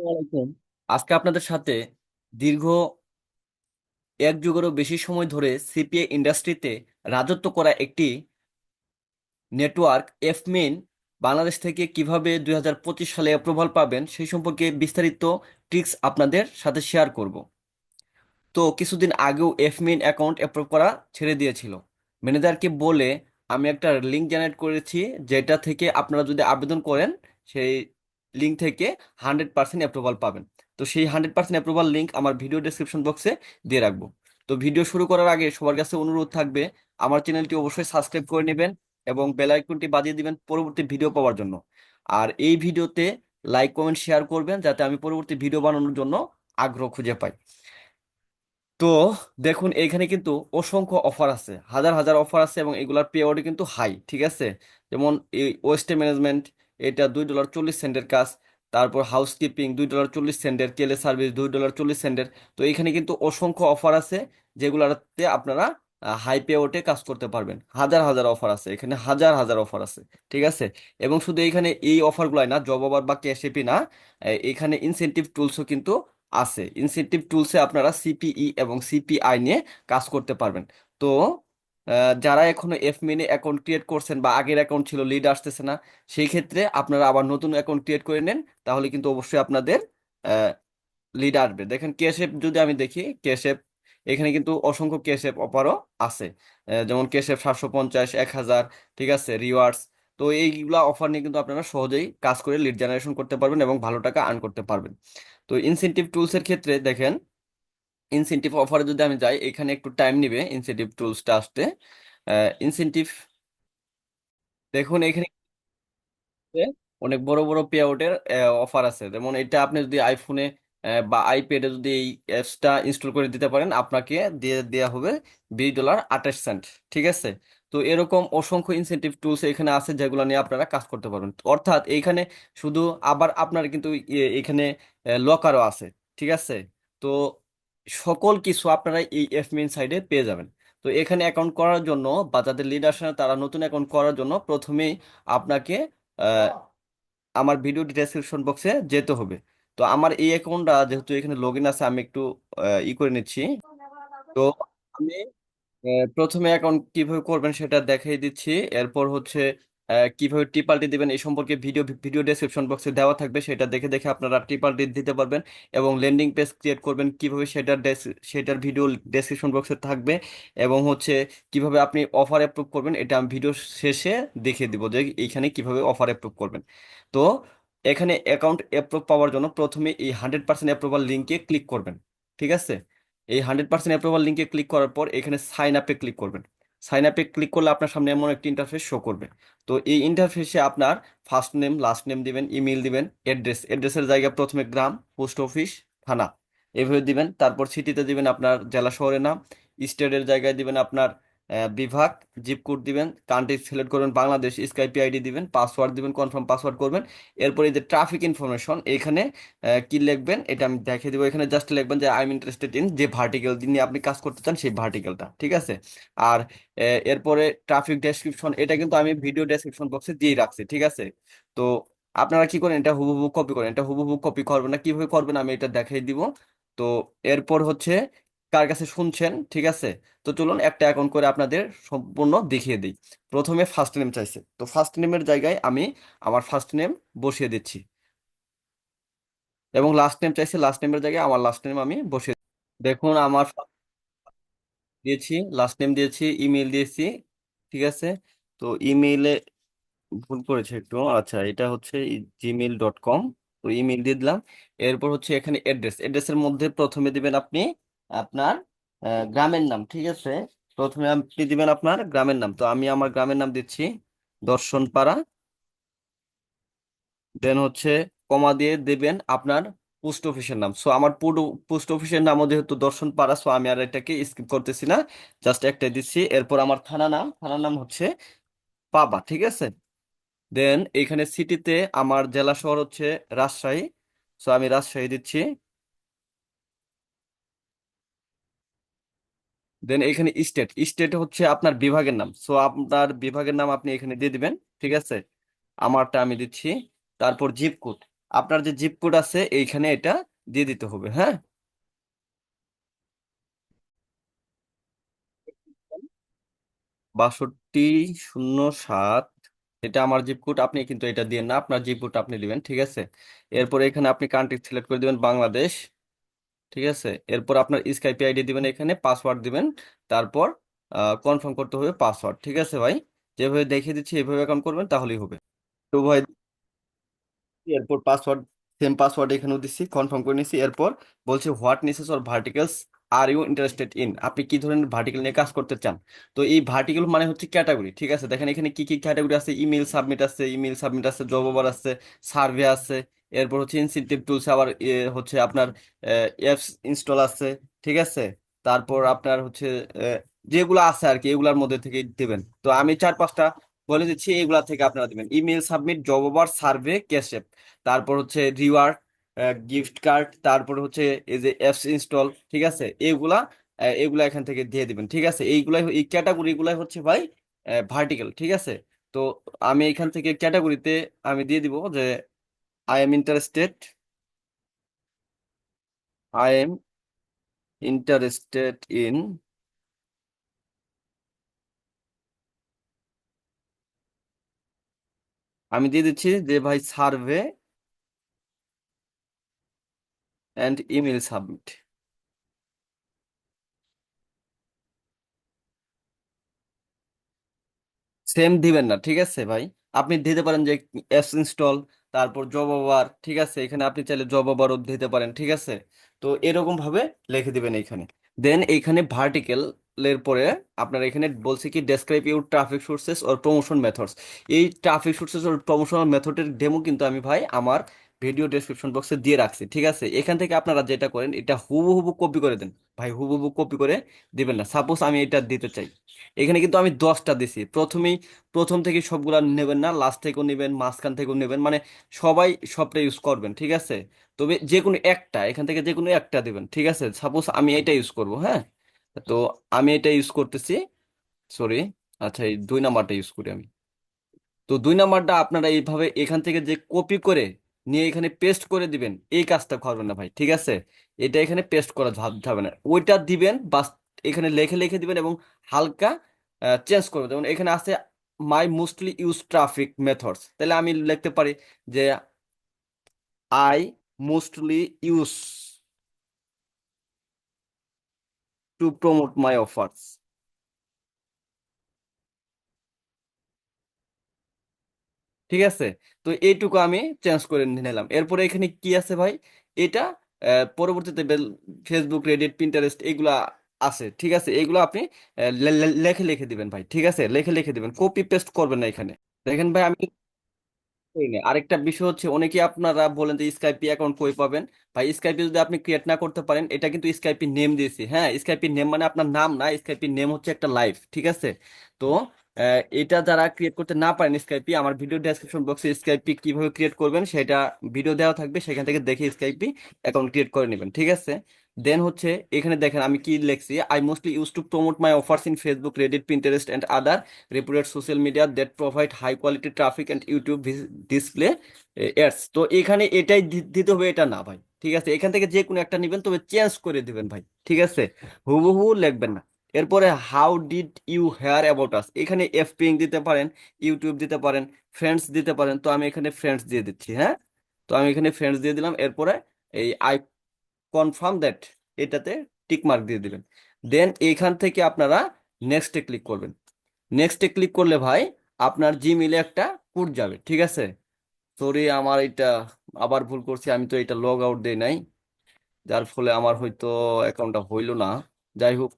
ওয়ালাইকুম। আজকে আপনাদের সাথে দীর্ঘ এক যুগেরও বেশি সময় ধরে সিপিএ ইন্ডাস্ট্রিতে রাজত্ব করা একটি নেটওয়ার্ক এফমিন বাংলাদেশ থেকে কিভাবে 2025 সালে অ্যাপ্রুভাল পাবেন সেই সম্পর্কে বিস্তারিত ট্রিক্স আপনাদের সাথে শেয়ার করব। তো কিছুদিন আগেও এফমিন অ্যাকাউন্ট অ্যাপ্রুভ করা ছেড়ে দিয়েছিল। ম্যানেজারকে বলে আমি একটা লিঙ্ক জেনারেট করেছি, যেটা থেকে আপনারা যদি আবেদন করেন সেই লিঙ্ক থেকে 100% অ্যাপ্রুভাল পাবেন। তো সেই 100% অ্যাপ্রুভাল লিঙ্ক আমার ভিডিও ডেসক্রিপশন বক্সে দিয়ে রাখবো। তো ভিডিও শুরু করার আগে সবার কাছে অনুরোধ থাকবে আমার চ্যানেলটি অবশ্যই সাবস্ক্রাইব করে নেবেন এবং বেল আইকনটি বাজিয়ে দিবেন পরবর্তী ভিডিও পাওয়ার জন্য। আর এই ভিডিওতে লাইক কমেন্ট শেয়ার করবেন যাতে আমি পরবর্তী ভিডিও বানানোর জন্য আগ্রহ খুঁজে পাই। তো দেখুন, এখানে কিন্তু অসংখ্য অফার আছে, হাজার হাজার অফার আছে এবং এগুলার পে আউটও কিন্তু হাই, ঠিক আছে। যেমন এই ওয়েস্টে ম্যানেজমেন্ট, এটা $2.40 কাজ। তারপর হাউসকিপিং $2.40, কেলে সার্ভিস $2.40। তো এখানে কিন্তু অসংখ্য অফার আছে যেগুলাতে আপনারা হাই পে আউটে কাজ করতে পারবেন। হাজার হাজার অফার আছে এখানে, হাজার হাজার অফার আছে, ঠিক আছে। এবং শুধু এখানে এই অফারগুলাই না, জব অফার বা ক্যাশ এপি না, এখানে ইনসেনটিভ টুলসও কিন্তু আছে। ইনসেনটিভ টুলসে আপনারা সিপিই এবং সিপিআই নিয়ে কাজ করতে পারবেন। তো যারা এখনো এফমিনে অ্যাকাউন্ট ক্রিয়েট করছেন বা আগের অ্যাকাউন্ট ছিল লিড আসতেছে না, সেই ক্ষেত্রে আপনারা আবার নতুন অ্যাকাউন্ট ক্রিয়েট করে নেন, তাহলে কিন্তু অবশ্যই আপনাদের লিড আসবে। দেখেন কেশএফ যদি আমি দেখি, কেশএফ এখানে কিন্তু অসংখ্য কেশএফ অফারও আছে। যেমন কেশএফ 750, 1000, ঠিক আছে, রিওয়ার্ডস। তো এইগুলা অফার নিয়ে কিন্তু আপনারা সহজেই কাজ করে লিড জেনারেশন করতে পারবেন এবং ভালো টাকা আর্ন করতে পারবেন। তো ইনসেনটিভ টুলস এর ক্ষেত্রে দেখেন, ইনসেনটিভ অফারে যদি আমি যাই, এখানে একটু টাইম নিবে ইনসেনটিভ টুলসটা আসতে। ইনসেনটিভ দেখুন এখানে অনেক বড় বড় পে আউটের অফার আছে। যেমন এটা আপনি যদি আইফোনে বা আইপ্যাডে যদি এই অ্যাপসটা ইনস্টল করে দিতে পারেন, আপনাকে দিয়ে দেওয়া হবে $20.28। ঠিক আছে। তো এরকম অসংখ্য ইনসেনটিভ টুলস এখানে আছে যেগুলো নিয়ে আপনারা কাজ করতে পারবেন। অর্থাৎ এইখানে শুধু আবার আপনার কিন্তু এখানে লকারও আছে, ঠিক আছে। তো সকল কিছু আপনারা এই এফমিন সাইডে পেয়ে যাবেন। তো এখানে অ্যাকাউন্ট করার জন্য বা যাদের লিড আসে না তারা নতুন অ্যাকাউন্ট করার জন্য প্রথমেই আপনাকে আমার ভিডিও ডেসক্রিপশন বক্সে যেতে হবে। তো আমার এই অ্যাকাউন্টটা যেহেতু এখানে লগ ইন আছে, আমি একটু করে নিচ্ছি। তো আমি প্রথমে অ্যাকাউন্ট কিভাবে করবেন সেটা দেখাই দিচ্ছি। এরপর হচ্ছে কিভাবে টিপাল্টি দিবেন এই সম্পর্কে ভিডিও ভিডিও ডেসক্রিপশন বক্সে দেওয়া থাকবে, সেটা দেখে দেখে আপনারা টিপাল্টি দিতে পারবেন। এবং লেন্ডিং পেজ ক্রিয়েট করবেন কিভাবে, সেটার ভিডিও ডেসক্রিপশন বক্সে থাকবে। এবং হচ্ছে কিভাবে আপনি অফার অ্যাপ্রুভ করবেন এটা আমি ভিডিও শেষে দেখিয়ে দিব যে এইখানে কিভাবে অফার অ্যাপ্রুভ করবেন। তো এখানে অ্যাকাউন্ট অ্যাপ্রুভ পাওয়ার জন্য প্রথমে এই 100% অ্যাপ্রুভাল লিঙ্কে ক্লিক করবেন, ঠিক আছে। এই 100% অ্যাপ্রুভাল লিঙ্কে ক্লিক করার পর এখানে সাইন আপে ক্লিক করবেন। সাইন আপে ক্লিক করলে আপনার সামনে এমন একটি ইন্টারফেস শো করবে। তো এই ইন্টারফেসে আপনার ফার্স্ট নেম, লাস্ট নেম দিবেন, ইমেল দিবেন, অ্যাড্রেসের জায়গায় প্রথমে গ্রাম, পোস্ট অফিস, থানা এভাবে দিবেন। তারপর সিটিতে দিবেন আপনার জেলা শহরের নাম, স্টেটের জায়গায় দিবেন আপনার বিভাগ, জিপ কোড দিবেন, কান্ট্রি সিলেক্ট করবেন বাংলাদেশ, স্কাইপি আইডি দিবেন, পাসওয়ার্ড দিবেন, কনফার্ম পাসওয়ার্ড করবেন। এরপর এই যে ট্রাফিক ইনফরমেশন, এখানে কি লিখবেন এটা আমি দেখিয়ে দিব। এখানে জাস্ট লিখবেন যে আই এম ইন্টারেস্টেড ইন, যে ভার্টিক্যাল নিয়ে আপনি কাজ করতে চান সেই ভার্টিক্যালটা, ঠিক আছে। আর এরপরে ট্রাফিক ডেসক্রিপশন, এটা কিন্তু আমি ভিডিও ডেসক্রিপশন বক্সে দিয়ে রাখছি, ঠিক আছে। তো আপনারা কি করেন, এটা হুবহু কপি করেন। এটা হুবহু কপি করবেন না, কিভাবে করবেন আমি এটা দেখাই দিব। তো এরপর হচ্ছে কার কাছে শুনছেন, ঠিক আছে। তো চলুন একটা অ্যাকাউন্ট করে আপনাদের সম্পূর্ণ দেখিয়ে দিই। প্রথমে ফার্স্ট নেম চাইছে, তো ফার্স্ট নেমের জায়গায় আমি আমার ফার্স্ট নেম বসিয়ে দিচ্ছি। এবং লাস্ট নেম চাইছে, লাস্ট নেমের জায়গায় আমার লাস্ট নেম আমি বসিয়ে দেখুন আমার দিয়েছি, লাস্ট নেম দিয়েছি, ইমেল দিয়েছি, ঠিক আছে। তো ইমেইলে ভুল করেছে একটু, আচ্ছা এটা হচ্ছে gmail.com। তো ইমেল দিয়ে দিলাম। এরপর হচ্ছে এখানে অ্যাড্রেসের মধ্যে প্রথমে দিবেন আপনি আপনার গ্রামের নাম, ঠিক আছে। প্রথমে আপনি দিবেন আপনার গ্রামের নাম, তো আমি আমার গ্রামের নাম দিচ্ছি দর্শনপাড়া। দেন হচ্ছে কমা দিয়ে দেবেন আপনার পোস্ট অফিসের নাম। সো আমার পুরো পোস্ট অফিসের নামও যেহেতু দর্শনপাড়া, সো আমি আর এটাকে স্কিপ করতেছি না, জাস্ট একটাই দিচ্ছি। এরপর আমার থানার নাম হচ্ছে পাবা, ঠিক আছে। দেন এখানে সিটিতে আমার জেলা শহর হচ্ছে রাজশাহী, সো আমি রাজশাহী দিচ্ছি। দেন এখানে স্টেট হচ্ছে আপনার বিভাগের নাম, সো আপনার বিভাগের নাম আপনি এখানে দিয়ে দিবেন, ঠিক আছে। আমারটা আমি দিচ্ছি। তারপর জিপ কোড, আপনার যে জিপ কোড আছে এইখানে এটা দিয়ে দিতে হবে, হ্যাঁ। 6207, এটা আমার জিপ কোড। আপনি কিন্তু এটা দিয়ে না, আপনার জিপ কোড আপনি দিবেন, ঠিক আছে। এরপরে এখানে আপনি কান্ট্রি সিলেক্ট করে দিবেন বাংলাদেশ, ঠিক আছে। এরপর আপনার স্কাইপি আইডি দিবেন, এখানে পাসওয়ার্ড দিবেন, তারপর কনফার্ম করতে হবে পাসওয়ার্ড, ঠিক আছে ভাই। যেভাবে দেখিয়ে দিচ্ছি এইভাবে অ্যাকাউন্ট করবেন তাহলেই হবে। তো ভাই, এরপর পাসওয়ার্ড, সেম পাসওয়ার্ড এখানেও দিচ্ছি, কনফার্ম করে নিচ্ছি। এরপর বলছে what niches or verticals are you interested in, আপনি কি ধরনের ভার্টিকেল নিয়ে কাজ করতে চান। তো এই ভার্টিকেল মানে হচ্ছে ক্যাটাগরি, ঠিক আছে। দেখেন এখানে কি কি ক্যাটাগরি আছে, ইমেল সাবমিট আছে, জব ওভার আছে, সার্ভে আছে, এরপর হচ্ছে ইনসেনটিভ টুলস, আবার হচ্ছে আপনার অ্যাপস ইনস্টল আছে, ঠিক আছে। তারপর আপনার হচ্ছে আহ, যেগুলো আছে আর কি, এগুলার মধ্যে থেকে দিবেন। তো আমি চার পাঁচটা বলে দিচ্ছি, এগুলা থেকে আপনারা দিবেন: email submit, job over, survey, cash, তারপর হচ্ছে রিওয়ার্ড, গিফট কার্ড, তারপর হচ্ছে এই যে অ্যাপস ইনস্টল, ঠিক আছে। এগুলা এগুলা এখান থেকে দিয়ে দিবেন, ঠিক আছে। এইগুলাই, এই ক্যাটাগরি গুলাই হচ্ছে ভাই ভার্টিক্যাল, ঠিক আছে। তো আমি এখান থেকে ক্যাটাগরিতে আমি দিয়ে দিব যে I am interested, I am interested in, আমি দিয়ে দিচ্ছি যে ভাই survey and email submit. Same দিবেন না, ঠিক আছে ভাই। আপনি দিতে পারেন যে অ্যাপস ইনস্টল, তারপর জব ওভার, ঠিক আছে। এখানে আপনি চাইলে জব ওভারও দিতে পারেন, ঠিক আছে। তো এরকম ভাবে লিখে দিবেন এইখানে। দেন এইখানে ভার্টিক্যাল এর পরে আপনার এখানে বলছে কি describe your traffic sources or promotion methods. এই ট্রাফিক সোর্সেস অর প্রমোশনাল মেথডের ডেমো কিন্তু আমি ভাই আমার ভিডিও ডেসক্রিপশন বক্সে দিয়ে রাখছি, ঠিক আছে। এখান থেকে আপনারা যেটা করেন এটা হুবহু কপি করে দেন ভাই, হুবহু কপি করে দিবেন না। সাপোজ আমি এটা দিতে চাই, এখানে কিন্তু আমি 10টা দিছি প্রথমেই। প্রথম থেকে সবগুলা নেবেন না, লাস্ট থেকেও নেবেন, মাঝখান থেকেও নেবেন, মানে সবাই সবটা ইউজ করবেন, ঠিক আছে। তবে যে কোনো একটা এখান থেকে যে কোনো একটা দিবেন, ঠিক আছে। সাপোজ আমি এটা ইউজ করব, হ্যাঁ। তো আমি এটা ইউজ করতেছি, সরি। আচ্ছা, এই 2 নাম্বারটা ইউজ করি আমি। তো 2 নাম্বারটা আপনারা এইভাবে এখান থেকে যে কপি করে নিয়ে এখানে পেস্ট করে দিবেন, এই কাজটা করবেন না ভাই, ঠিক আছে। এটা এখানে পেস্ট করা যাবে না, ওইটা দিবেন বাস। এখানে লিখে লিখে দিবেন এবং হালকা চেঞ্জ করবেন। যেমন এখানে আছে মাই মোস্টলি ইউজ ট্রাফিক মেথডস, তাহলে আমি লিখতে পারি যে I mostly use to promote my offers, ঠিক আছে। তো এইটুকু আমি চেঞ্জ করে নিলাম। এরপরে এখানে কি আছে ভাই, এটা পরবর্তীতে ফেসবুক, রেডিট, পিন্টারেস্ট এগুলা আছে, ঠিক আছে। এগুলো আপনি লেখে লিখে দিবেন ভাই, ঠিক আছে। লেখে লিখে দিবেন, কপি পেস্ট করবেন না এখানে। দেখেন ভাই আমি করি না। আরেকটা বিষয় হচ্ছে, অনেকে আপনারা বলেন যে স্কাইপি অ্যাকাউন্ট কই পাবেন। ভাই স্কাইপি যদি আপনি ক্রিয়েট না করতে পারেন, এটা কিন্তু স্কাইপি নেম দিয়েছি, হ্যাঁ। স্কাইপি নেম মানে আপনার নাম না, স্কাইপি নেম হচ্ছে একটা লাইফ, ঠিক আছে। তো এটা যারা ক্রিয়েট করতে না পারেন স্কাইপি, আমার ভিডিও ডেসক্রিপশন বক্সে স্কাইপি কিভাবে ক্রিয়েট করবেন সেটা ভিডিও দেওয়া থাকবে, সেখান থেকে দেখে স্কাইপি অ্যাকাউন্ট ক্রিয়েট করে নেবেন, ঠিক আছে। দেন হচ্ছে এখানে দেখেন আমি কি লিখছি: I mostly use to promote my offers in Facebook, Reddit, Pinterest and other reputed social media that provide high quality traffic and YouTube display ads। তো এখানে এটাই দিতে হবে, এটা না ভাই, ঠিক আছে। এখান থেকে যে কোনো একটা নেবেন, তবে চেঞ্জ করে দিবেন ভাই, ঠিক আছে। হুবহু লিখবেন না। এরপরে how did you hear about us, এখানে এফপিং দিতে পারেন, ইউটিউব দিতে পারেন, ফ্রেন্ডস দিতে পারেন। তো আমি এখানে ফ্রেন্ডস দিয়ে দিচ্ছি, হ্যাঁ। তো আমি এখানে ফ্রেন্ডস দিয়ে দিলাম। এরপরে এই আই কনফার্ম দ্যাট, এটাতে টিক মার্ক দিয়ে দিবেন। দেন এইখান থেকে আপনারা নেক্সটে ক্লিক করবেন। নেক্সটে ক্লিক করলে ভাই আপনার জিমেইলে একটা কোড যাবে, ঠিক আছে। সরি, আমার এটা আবার ভুল করছি, আমি তো এটা লগ আউট দেই নাই, যার ফলে আমার হয়তো অ্যাকাউন্টটা হইলো না। যাই হোক,